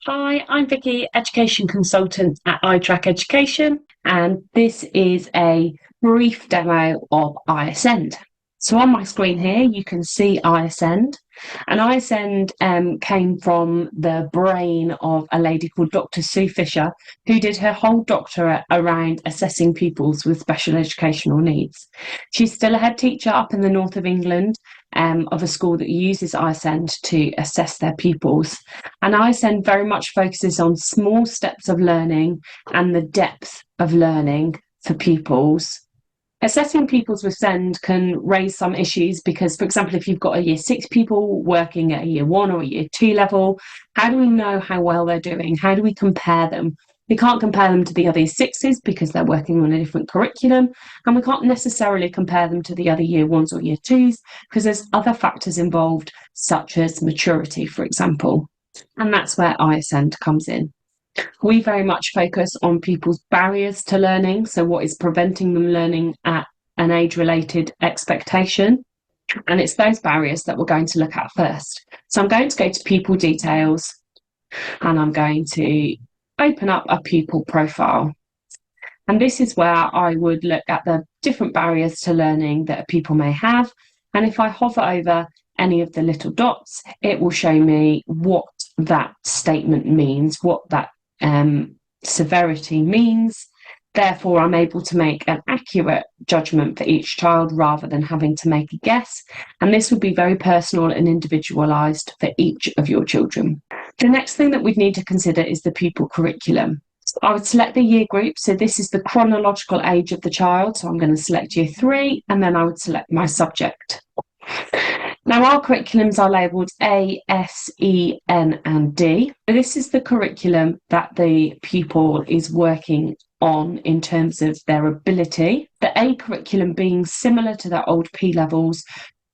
Hi, I'm Vicki, Education Consultant at iTrack Education, and this is a brief demo of iASEND. So on my screen here, you can see iASEND, and iASEND came from the brain of a lady called Dr. Sue Fisher, who did her whole doctorate around assessing pupils with special educational needs. She's still a head teacher up in the north of England, of a school that uses iASEND to assess their pupils. And iASEND very much focuses on small steps of learning and the depth of learning for pupils. Assessing pupils with SEND can raise some issues because, for example, if you've got a year 6 pupil working at a year 1 or a year 2 level, how do we know how well they're doing? How do we compare them? We can't compare them to the other year 6s because they're working on a different curriculum, and we can't necessarily compare them to the other year 1s or year 2s because there's other factors involved, such as maturity, for example. And that's where iASEND comes in. We very much focus on people's barriers to learning, so what is preventing them learning at an age-related expectation. And it's those barriers that we're going to look at first. So I'm going to go to pupil details, and I'm going to open up a pupil profile. And this is where I would look at the different barriers to learning that people may have. And if I hover over any of the little dots, it will show me what that statement means, what that severity means. Therefore, I'm able to make an accurate judgment for each child rather than having to make a guess. And this will be very personal and individualised for each of your children. The next thing that we'd need to consider is the pupil curriculum. So I would select the year group. So this is the chronological age of the child. So I'm going to select year 3, and then I would select my subject. Now, our curriculums are labelled A, S, E, N and D. This is the curriculum that the pupil is working on in terms of their ability. The A curriculum being similar to the old P levels,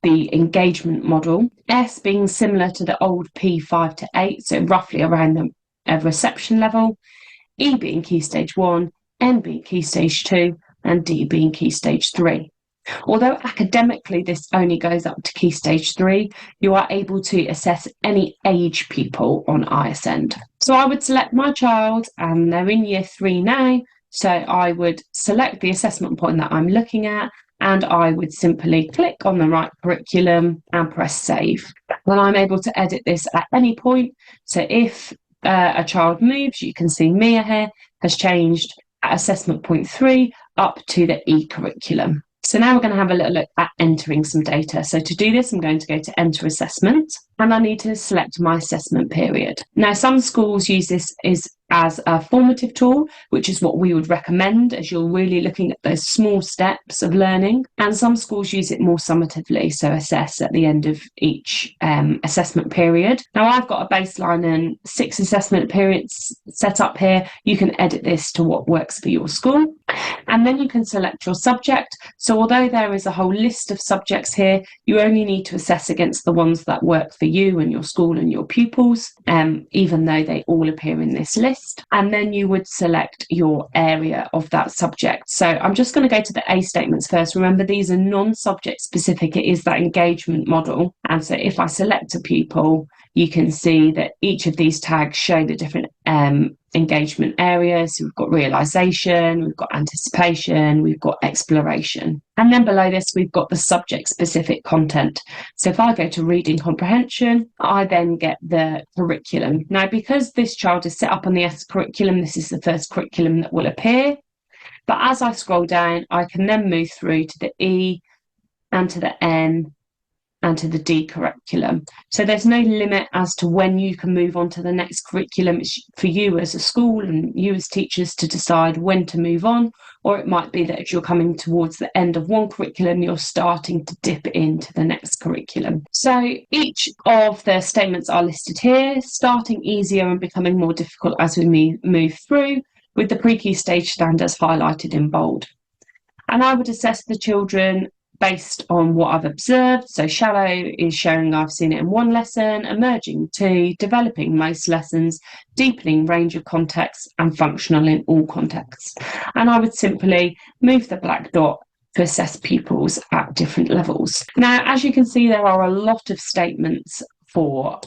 the engagement model. S being similar to the old P 5 to 8, so roughly around the reception level. E being Key Stage 1, N being Key Stage 2, and D being Key Stage 3. Although academically this only goes up to Key Stage 3, you are able to assess any age pupil on iASEND. So I would select my child, and they're in year 3 now, so I would select the assessment point that I'm looking at, and I would simply click on the right curriculum and press save. Then I'm able to edit this at any point. So if a child moves, you can see Mia here has changed at assessment point 3 up to the E curriculum. So now we're going to have a little look at entering some data. So to do this, I'm going to go to Enter Assessment, and I need to select my assessment period. Now, some schools use this as a formative tool, which is what we would recommend as you're really looking at those small steps of learning. And some schools use it more summatively, so assess at the end of each assessment period. Now, I've got a baseline and 6 assessment periods set up here. You can edit this to what works for your school. And then you can select your subject. So although there is a whole list of subjects here, you only need to assess against the ones that work for you and your school and your pupils, even though they all appear in this list. And then you would select your area of that subject. So I'm just going to go to the A statements first. Remember, these are non-subject specific. It is that engagement model. And so if I select a pupil, you can see that each of these tags show the different engagement areas. So we've got realisation, we've got anticipation, we've got exploration. And then below this, we've got the subject-specific content. So if I go to reading comprehension, I then get the curriculum. Now, because this child is set up on the S curriculum, this is the first curriculum that will appear. But as I scroll down, I can then move through to the E and to the N and to the D curriculum. So there's no limit as to when you can move on to the next curriculum. It's for you as a school and you as teachers to decide when to move on, or it might be that if you're coming towards the end of one curriculum, you're starting to dip into the next curriculum. So each of the statements are listed here, starting easier and becoming more difficult as we move through, with the pre-key stage standards highlighted in bold. And I would assess the children based on what I've observed. So shallow is showing I've seen it in one lesson, emerging 2, developing most lessons, deepening range of contexts, and functional in all contexts. And I would simply move the black dot to assess pupils at different levels. Now, as you can see, there are a lot of statements for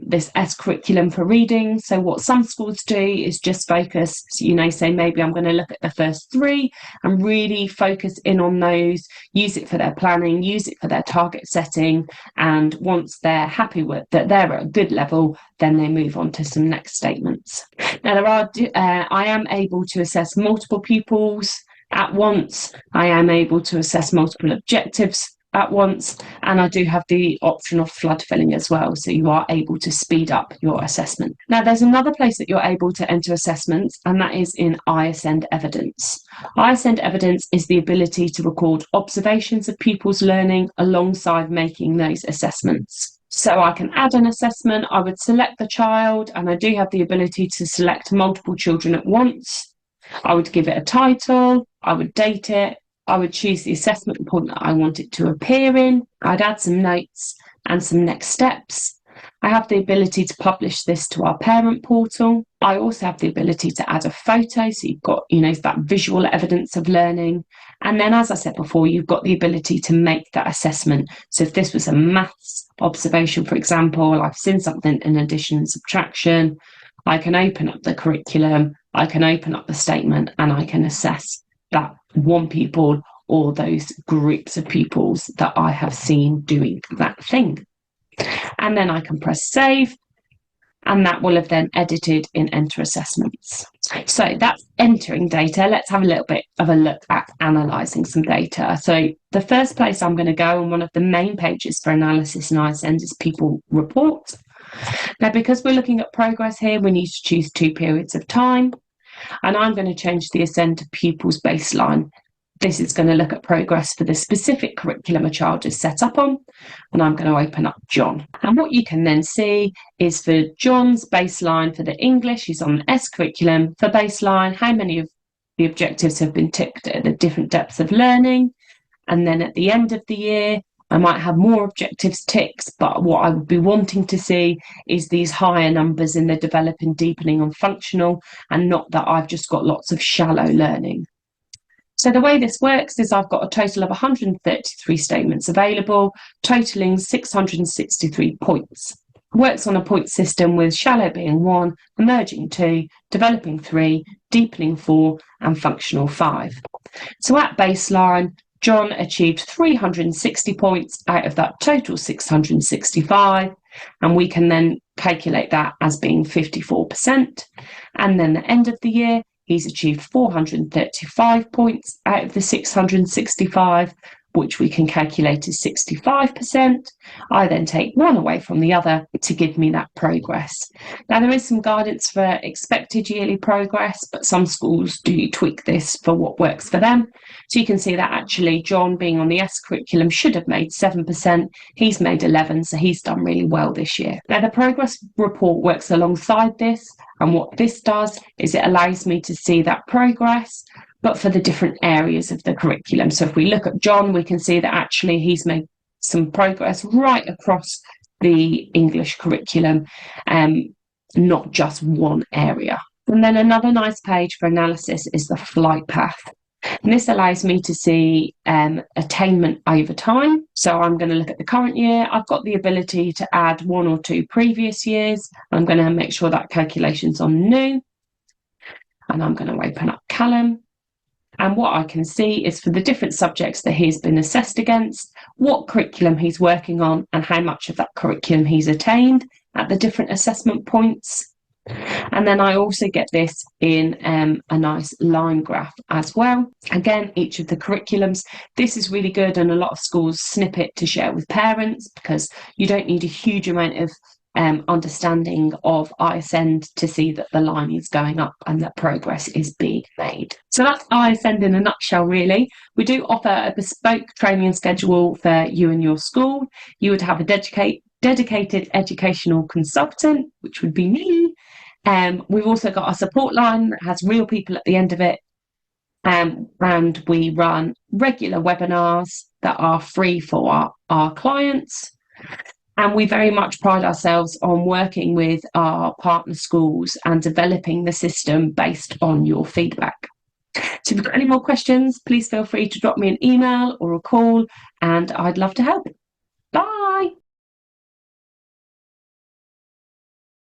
this S curriculum for reading. So what some schools do is just focus, say maybe I'm going to look at the first 3 and really focus in on those, use it for their planning, use it for their target setting, and once they're happy with that, they're at a good level, then they move on to some next statements. Now I am able to assess multiple pupils at once. I am able to assess multiple objectives at once, and I do have the option of flood filling as well, so you are able to speed up your assessment. Now there's another place that you're able to enter assessments, and that is in iASEND evidence. iASEND evidence is the ability to record observations of pupils' learning alongside making those assessments. So I can add an assessment, I would select the child, and I do have the ability to select multiple children at once. I would give it a title, I would date it, I would choose the assessment point that I want it to appear in, I'd add some notes and some next steps. I have the ability to publish this to our parent portal. I also have the ability to add a photo, so you've got, that visual evidence of learning. And then, as I said before, you've got the ability to make that assessment. So if this was a maths observation, for example, I've seen something in addition and subtraction, I can open up the curriculum, I can open up the statement, and I can assess that one pupil or those groups of pupils that I have seen doing that thing. And then I can press save, and that will have then edited in Enter Assessments. So that's entering data. Let's have a little bit of a look at analysing some data. So the first place I'm going to go, and one of the main pages for analysis in iASEND, is Pupil Report. Now, because we're looking at progress here, we need to choose 2 periods of time. And I'm going to change the ASEND to pupils baseline. This is going to look at progress for the specific curriculum a child is set up on. And I'm going to open up John. And what you can then see is for John's baseline for the English, he's on the S curriculum. For baseline, how many of the objectives have been ticked at the different depths of learning. And then at the end of the year, I might have more objectives ticked, but what I would be wanting to see is these higher numbers in the developing, deepening and functional, and not that I've just got lots of shallow learning. So the way this works is I've got a total of 133 statements available, totaling 663 points. It works on a point system with shallow being 1, emerging 2, developing 3, deepening 4 and functional 5. So at baseline, John achieved 360 points out of that total 665, and we can then calculate that as being 54%. And then at the end of the year, he's achieved 435 points out of the 665, which we can calculate as 65%. I then take one away from the other to give me that progress. Now, there is some guidance for expected yearly progress, but some schools do tweak this for what works for them. So you can see that actually John, being on the S curriculum, should have made 7%. He's made 11, so he's done really well this year. Now, the progress report works alongside this, and what this does is it allows me to see that progress, but for the different areas of the curriculum. So if we look at John, we can see that actually he's made some progress right across the English curriculum, not just one area. And then another nice page for analysis is the flight path. And this allows me to see attainment over time. So I'm going to look at the current year. I've got the ability to add 1 or 2 previous years. I'm going to make sure that calculation's on new. And I'm going to open up Callum. And what I can see is for the different subjects that he's been assessed against, what curriculum he's working on and how much of that curriculum he's attained at the different assessment points. And then I also get this in a nice line graph as well. Again, each of the curriculums. This is really good, and a lot of schools snip it to share with parents because you don't need a huge amount of understanding of iASEND to see that the line is going up and that progress is being made. So that's iASEND in a nutshell, really. We do offer a bespoke training schedule for you and your school. You would have a dedicated educational consultant, which would be me. We've also got a support line that has real people at the end of it. And we run regular webinars that are free for our clients. And we very much pride ourselves on working with our partner schools and developing the system based on your feedback. So if you've got any more questions, please feel free to drop me an email or a call, and I'd love to help. Bye.